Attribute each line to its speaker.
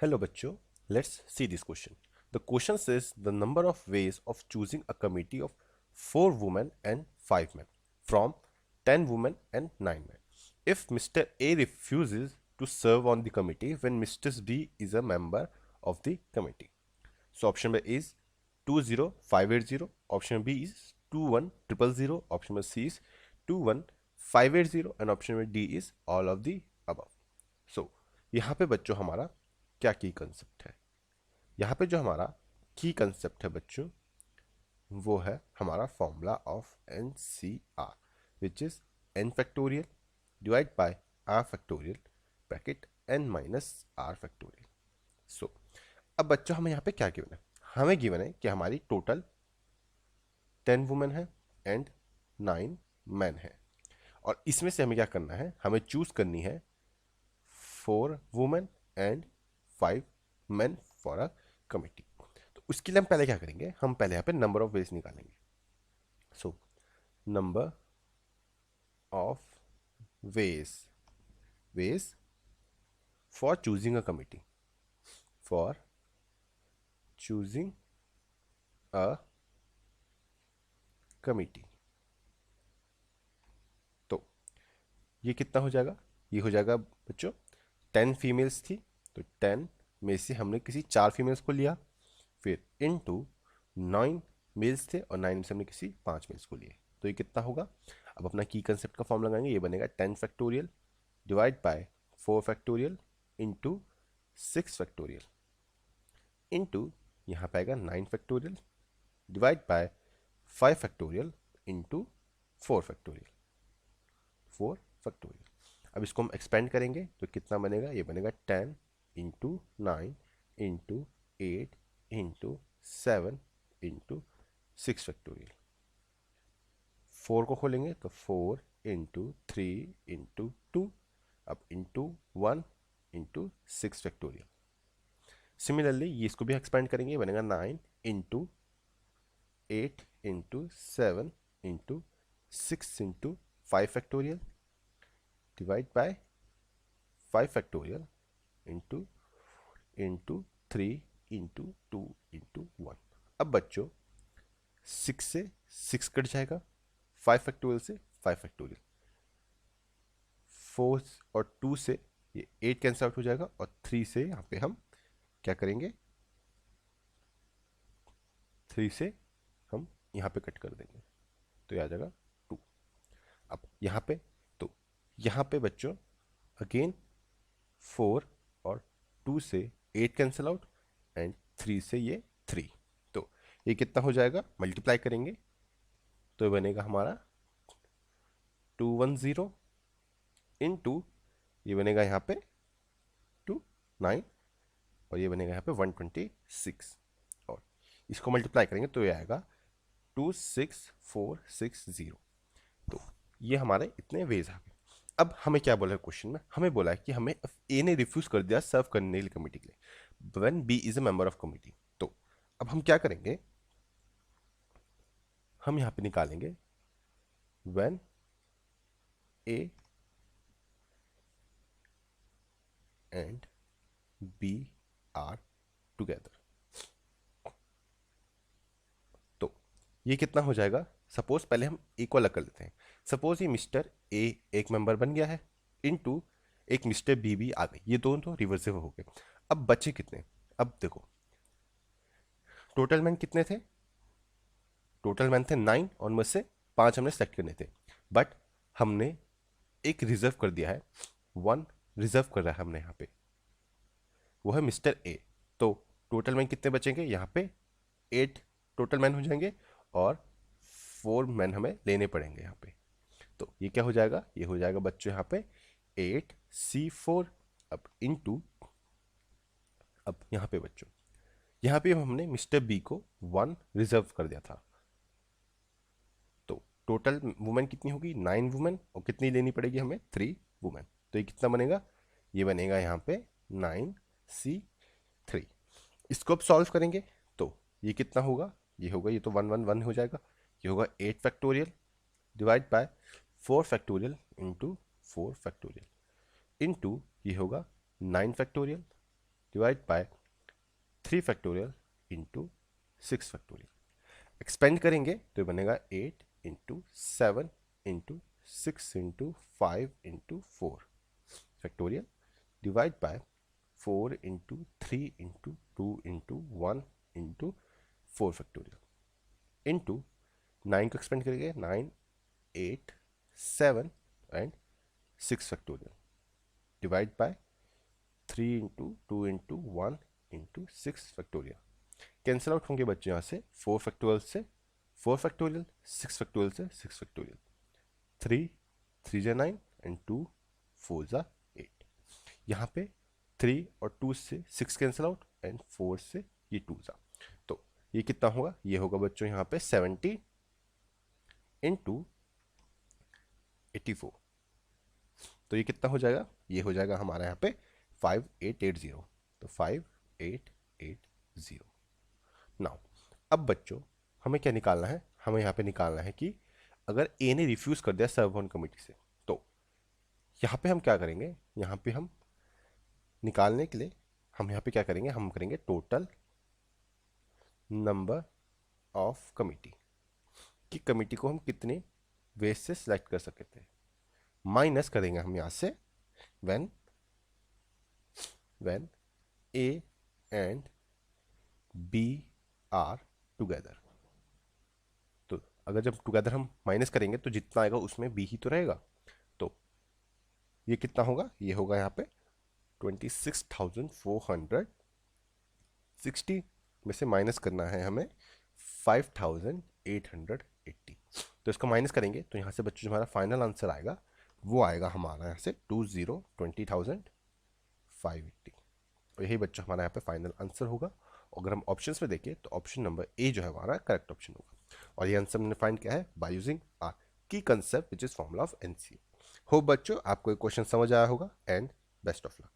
Speaker 1: Hello bachcho, let's see this question. The question says the number of ways of choosing a committee of 4 women and 5 men from 10 women and 9 men. If Mr. A refuses to serve on the committee when Mr. B is a member of the committee. So option B is 20580, option B is 21000, option C is 21580 and option D is all of the above. So यहाँ पे बच्चों हमारा क्या की concept है? यहाँ पे जो हमारा की कंसेप्ट है बच्चों वो है हमारा formula of N C R which is N factorial divide by R factorial bracket N minus R factorial. So अब बच्चों हमें यहाँ पे क्या गिवन है? हमें गिवन है कि हमारी टोटल 10 वुमेन है एंड 9 मैन है और इसमें से हमें क्या करना है? हमें चूज करनी है 4 women and 5 men for a committee. तो उसके लिए हम पहले क्या करेंगे? हम पहले यहाँ पे नंबर ऑफ वेज निकालेंगे. So number of ways for choosing a committee, for choosing a committee. तो ये कितना हो जाएगा? ये हो जाएगा बच्चों 10 फीमेल्स थी तो 10 में से हमने किसी 4 फीमेल्स को लिया, फिर इनटू 9 मेल्स थे और 9 में से हमने किसी 5 मेल्स को लिए. तो ये कितना होगा? अब अपना की कंसेप्ट का फॉर्म लगाएंगे. ये बनेगा 10 factorial divide bye 4 factorial into 6 factorial into यहाँ पे आएगा 9 factorial divide bye 5 factorial into 4 factorial. अब इसको हम एक्सपेंड करेंगे तो कितना बनेगा? ये बनेगा 10 into 9 into 8 into 7 into 6 factorial. 4 को खोलेंगे तो 4 इंटू 3 इंटू 2 अब इंटू 1 इंटू 6 फैक्टोरियल. सिमिलरली ये इसको भी एक्सपेंड करेंगे, बनेगा 9 into 8 into 7 into 6 into 5 factorial divide bye 5 factorial into 3 into 2 into 1. अब बच्चों 6 से 6 कट जाएगा, 5 फैक्टोरियल से 5 फैक्टोरियल, 4 और 2 से ये 8 कैंसिल आउट हो जाएगा और 3 से यहाँ पे हम क्या करेंगे? 3 से हम यहाँ पे कट कर देंगे तो ये आ जाएगा 2. अब यहाँ पे तो यहाँ पे बच्चों अगेन 4 और 2 से 8 कैंसिल आउट एंड 3 से ये 3. तो ये कितना हो जाएगा? मल्टीप्लाई करेंगे तो ये बनेगा हमारा 210 इंटू ये बनेगा यहाँ पे 9 और ये बनेगा यहाँ पे 126 और इसको मल्टीप्लाई करेंगे तो ये आएगा 26460. तो ये हमारे इतने वेज आ गए. अब हमें क्या बोला है क्वेश्चन में? हमें बोला है कि हमें ए ने रिफ्यूज कर दिया सर्व करने के लिए कमेटी के लिए when B is a member of committee. तो अब हम क्या करेंगे? हम यहां पे निकालेंगे when A and B are together. तो ये कितना हो जाएगा? सपोज पहले हम ए को अलग कर लेते हैं. सपोज ये मिस्टर ए एक मेंबर बन गया है इनटू एक मिस्टर बी भी आ गई. ये दोनों तो रिवर्सिबल हो गए. अब बचे कितने? अब देखो टोटल मैन कितने थे? टोटल मैन थे 9 और में से 5 हमने सेलेक्ट करने थे, बट हमने एक रिजर्व कर दिया है, 1 रिजर्व कर रहा है हमने यहाँ पे, वो है मिस्टर ए. तो टोटल मैन कितने बचेंगे? यहाँ पे 8 टोटल मैन हो जाएंगे और 4 मैन हमें लेने पड़ेंगे यहाँ पे. तो ये क्या हो जाएगा? ये हो जाएगा बच्चों यहाँ पे 8C4 अब इनटू अब यहाँ पे बच्चों यहाँ पे हमने मिस्टर बी को 1 रिजर्व कर दिया था. तो टोटल वुमेन कितनी होगी? 9 वुमेन और कितनी लेनी पड़ेगी हमें? 3 वुमेन. तो ये कितना बनेगा? ये बनेगा यहाँ पे 9C3. इसको अब सॉल्व करेंगे तो ये कितना होगा? ये होगा, ये तो 1 हो जाएगा. ये होगा 8 factorial divide bye 4 factorial into 4 factorial into ये होगा 9 factorial divide bye 3 factorial into 6 factorial. Expand करेंगे तो ये बनेगा 8 into 7 into 6 into 5 into 4 factorial divide bye 4 into 3 into 2 into 1 into 4 factorial into 9 को एक्सपेंड करेंगे 9 8 7 and 6 factorial divide bye 3 into 2 into 1 into 6 factorial. Cancel out होंगे बच्चे यहाँ से 4 फैक्टोरियल से 4 फैक्टोरियल, 6 फैक्टोरियल से 6 फैक्टोरियल, 3 3 जा 9 एंड 2 4 जा 8। यहाँ पे 3 और 2 से 6 कैंसिल आउट एंड 4 से ये 2 जा, तो ये कितना होगा, ये होगा बच्चों यहाँ पे 70 इंटू 84। तो ये कितना हो जाएगा, ये हो जाएगा हमारा यहाँ पे 5880। तो 5880। नाउ अब बच्चों हमें क्या निकालना है, हमें यहाँ पे निकालना है कि अगर ए ने रिफ्यूज कर दिया सर्व ऑन कमिटी से, तो यहाँ पे हम क्या करेंगे, यहाँ पे हम निकालने के लिए हम यहाँ पे क्या करेंगे, हम करेंगे टोटल नंबर ऑफ कमिटी, कि कमिटी को हम कितने वेज से सिलेक्ट कर सकते थे, माइनस करेंगे हम यहाँ से when A and B are together. तो अगर जब टुगेदर हम माइनस करेंगे तो जितना आएगा उसमें बी ही तो रहेगा, तो ये कितना होगा, ये होगा यहाँ पे 26,460 में से माइनस करना है हमें 5,880। तो इसको माइनस करेंगे तो यहाँ से बच्चों जो हमारा फाइनल आंसर आएगा वो आएगा हमारा यहाँ से 20,580। तो यही बच्चों हमारा यहाँ पे फाइनल आंसर होगा। अगर हम ऑप्शंस में देखें तो ऑप्शन नंबर ए जो है हमारा करेक्ट ऑप्शन होगा। और ये आंसर हमने फाइंड किया है बाय यूजिंग आर की concept which is formula of NC. Hope बच्चों आपको ये क्वेश्चन समझ आया होगा एंड बेस्ट ऑफ लक।